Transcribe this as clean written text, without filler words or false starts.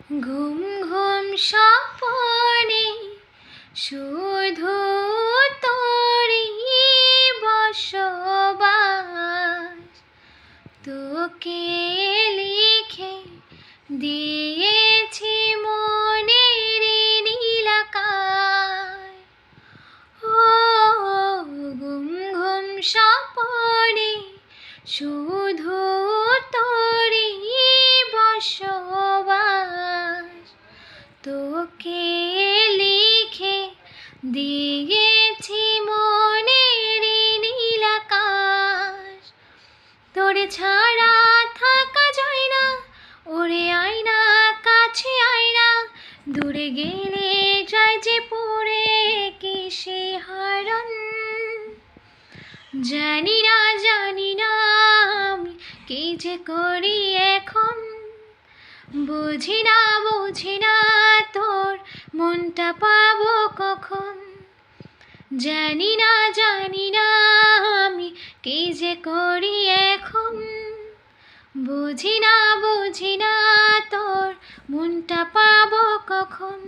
ঘুম ঘুম স্বপনে শুধু তোরই বসবাস, তোকে লিখে দিয়েছি মনের নীল আকাশ। ও ঘুম ঘুম স্বপনে শুধু তোরই বসবাস, তোকে লিখে দিয়েছি মনের নীল আকাশ। তোরে ছাড়া থাকা যায় না, ওরে আয়না কাছে আয়না, দূরে গেলে যায় যে পড়ে কিসে হারান। জানি না আমি কি যে করি এখন, বুঝি না তোর মনটা পাবো কখন। জানি না আমি কি যে করি এখন, বুঝি না তোর মনটা পাবো কখন।